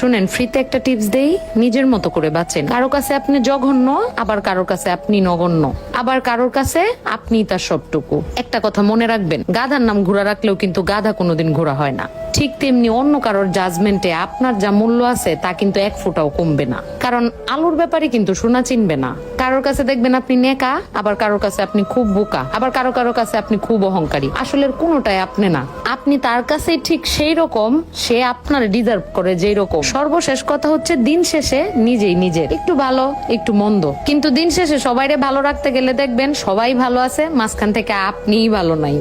শুনেন, ফ্রিতে একটা টিপস দেই, নিজের মতো করে বাঁচেন। কারো কাছে আপনি জঘন্য, আবার কারোর কাছে আপনি নগণ্য, আবার কারোর কাছে আপনি তার সবটুকু। একটা কথা মনে রাখবেন, গাধার নাম ঘোড়া রাখলেও কিন্তু গাধা কোনোদিন ঘোড়া হয় না। ঠিক তেমনি অন্য কারোর জাজমেন্টে আপনার যা মূল্য আছে তা কিন্তু এক ফোঁটাও কমবে না। কারণ আলুর ব্যাপারে কিন্তু সোনা চিনবে না। কারোর কাছে দেখবেন আপনি নেকা, আবার কারোর কাছে আপনি খুব বোকা, আবার কারো কাছে আপনি খুব অহংকারী। আসলে কোনোটাই আপনি না, আপনি তার কাছে ঠিক সেই রকম, সে আপনার ডিজার্ভ করে যেই রকম। সর্বশেষ কথা হচ্ছে, দিন শেষে নিজেই নিজের একটু ভালো একটু মন্দ, কিন্তু দিন শেষে সবাইরে ভালো রাখতে গেলে দেখবেন সবাই ভালো আছে, মাঝখান থেকে আপনিই ভালো নাই।